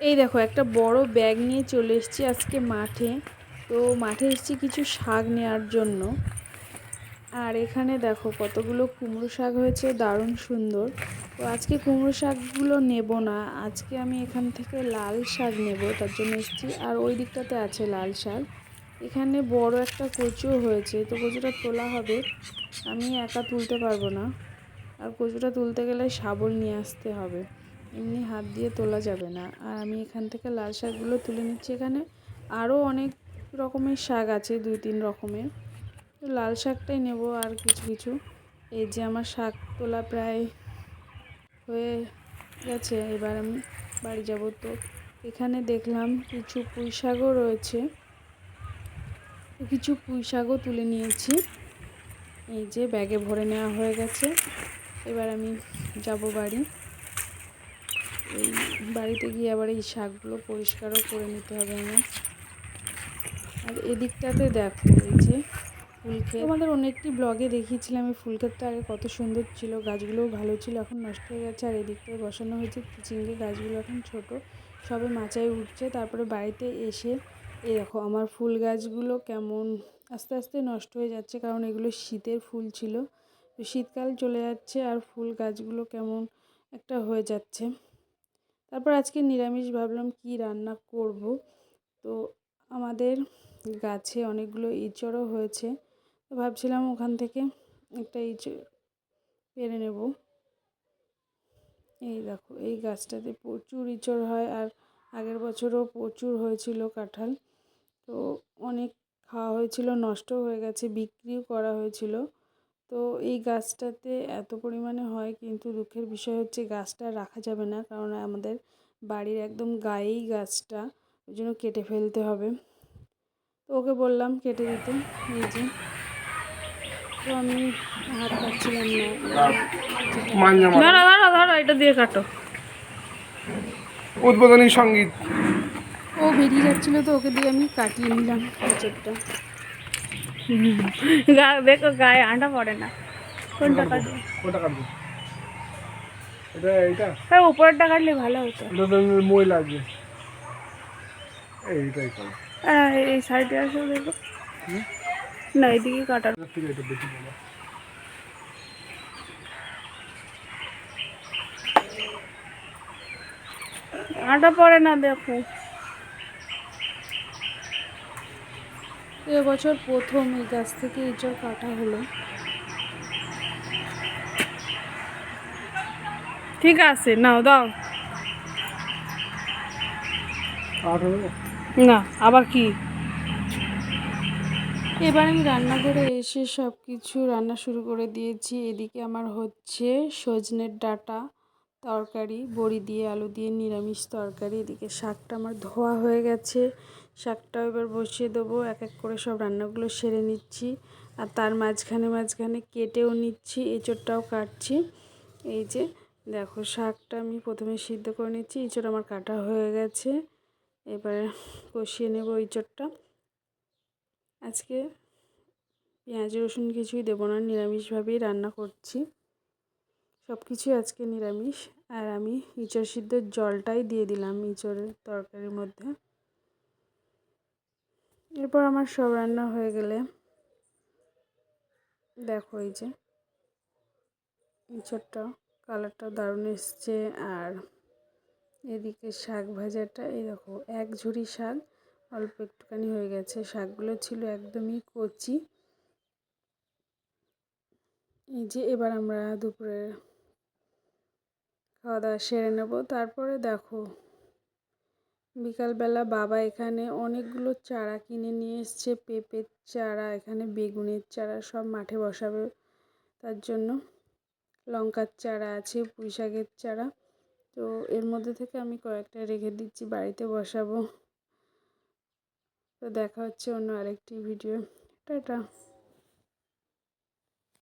এই দেখো একটা বড় ব্যাগ নিয়ে চলে এসেছি আজকে মাঠে। তো মাঠে এসেছি কিছু শাক নেওয়ার জন্য। আর এখানে দেখো কতগুলো কুমড়ো শাক হয়েছে, দারুণ সুন্দর। তো আজকে কুমড়ো শাকগুলো নেব না, আজকে আমি এখান থেকে লাল শাক নেব, তার জন্য এসেছি। আর ওই দিকটাতে আছে লাল শাক। এখানে বড় একটা কচুও হয়েছে, তো কচুটা তোলা হবে। আমি একা তুলতে পারবো না, আর কচুটা তুলতে গেলে শাবল নিয়ে আসতে হবে, এমনি হাত দিয়ে তোলা যাবে না। আর আমি এখান থেকে লাল শাকগুলো তুলে নিচ্ছি। এখানে আরও অনেক রকমের শাক আছে, 2-3 রকমের। তো লাল শাকটাই নেব আর কিছু কিছু। এই যে আমার শাক তোলা প্রায় হয়ে গেছে, এবার আমি বাড়ি যাব। তো এখানে দেখলাম কিছু পুঁই শাকও রয়েছে, তো কিছু পুঁই শাকও তুলে নিয়েছি। এই যে ব্যাগে ভরে নেওয়া হয়ে গেছে, এবার আমি যাব বাড়ি। এই বাড়িতে গিয়ে আবার এই শাকগুলো পরিষ্কারও করে নিতে হবে আমার। আর এদিকটাতে দেখো এই যে ফুল ক্ষেত, তোমাদের অন্য একটি ব্লগে দেখিয়েছিলাম এই ফুল ক্ষেতটা আগে কত সুন্দর ছিল, গাছগুলোও ভালো ছিল, এখন নষ্ট হয়ে গেছে। আর এদিকটায় বসানো হয়েছে চিচিঙ্গে, গাছগুলো এখন ছোট, সবে মাচায় উঠছে। তারপরে বাড়িতে এসে এই দেখো আমার ফুল গাছগুলো কেমন আস্তে আস্তে নষ্ট হয়ে যাচ্ছে, কারণ এগুলো শীতের ফুল ছিল। তো শীতকাল চলে যাচ্ছে আর ফুল গাছগুলো কেমন একটা হয়ে যাচ্ছে। তারপর আজকে নিরামিষ ভাবলাম কি রান্না করব। তো আমাদের গাছে অনেকগুলো ইঁচড়ও হয়েছে, তো ভাবছিলাম ওখান থেকে একটা ইঁচড় পেরে নেব। এই দেখো এই গাছটাতে প্রচুর ইঁচড় হয়, আর আগের বছরও প্রচুর হয়েছিল কাঁঠাল। তো অনেক খাওয়া হয়েছিল, নষ্টও হয়ে গেছে, বিক্রিও করা হয়েছিল। তো এই গাছটাতে এত পরিমাণে হয়, কিন্তু দুঃখের বিষয় হচ্ছে গাছটা রাখা যাবে না, কারণ আমাদের বাড়ির একদম গায়েই গাছটা, ওই জন্য কেটে ফেলতে হবে। তো ওকে বললাম কেটে দিতে, এই যে। তো আমি হাত পাচ্ছিলাম না, ধরো ধরো ধরো এটা দিয়ে কাটো। উদ্বোধনী সঙ্গীত ও বেরিয়ে যাচ্ছিলো, তো ওকে দিয়ে আমি কাটিয়ে নিলাম ইঁচড়টা। দেখো গায়ে আটা পড়ে না। কোনটা কাটবো? কোনটা কাটবো? এটা এইটা? হ্যাঁ উপরেরটা কাটলে ভালো হতো। এটা তো মই লাগবে। এইটাই কাটো। এই সাইডে আসো দেখো, না এদিকে কাটার। ঠিক আছে, এটা বেশি বড়। আটা পড়ে না দেখো। এবছর প্রথম এই গাছ থেকে ইঁচড় কাটা হলো। ঠিক আছে নাও দাও। না আবার কি? এবার আমি রান্নাঘরে এসে সব কিছু রান্না শুরু করে দিয়েছি। এদিকে আমার হচ্ছে সজনের ডাঁটা তরকারি, বড়ি দিয়ে আলু দিয়ে নিরামিষ তরকারি। এদিকে শাকটা আমার ধোয়া হয়ে গেছে, শাকটাও এবার বসিয়ে দেবো। এক এক করে সব রান্নাগুলো সেরে নিচ্ছি, আর তার মাঝখানে মাঝখানে কেটেও নিচ্ছি, এঁচোড়টাও কাটছি। এই যে দেখো শাকটা আমি প্রথমে সিদ্ধ করে নিচ্ছি, এঁচোড় আমার কাটা হয়ে গেছে। এবারে কষিয়ে নেব এঁচোড়টা। আজকে পেঁয়াজ রসুন কিছুই দেবো না, নিরামিষভাবেই রান্না করছি, সব কিছুই আজকে নিরামিষ। আর আমি ইঁচড় সিদ্ধর জলটাই দিয়ে দিলাম ইঁচড়ের তরকারির মধ্যে। এরপর আমার সব রান্না হয়ে গেলে দেখো এই যে ইঁচড়টা কালারটাও দারুণ এসছে। আর এদিকে শাক ভাজাটা এই দেখো এক ঝুড়ি শাক অল্প একটুখানি হয়ে গেছে, শাকগুলো ছিল একদমই কচি। এই যে এবার আমরা দুপুরে খাওয়া দাওয়া সেরে নেব। তারপরে দেখো বিকালবেলা বাবা এখানে অনেকগুলো চারা কিনে নিয়ে এসছে, পেঁপের চারা, এখানে বেগুনের চারা, সব মাঠে বসাবে তার জন্য। লঙ্কার চারা আছে, পুঁই শাকের চারা। তো এর মধ্যে থেকে আমি কয়েকটা রেখে দিচ্ছি, বাড়িতে বসাবো। তো দেখা হচ্ছে অন্য আরেকটি ভিডিও। টাটা।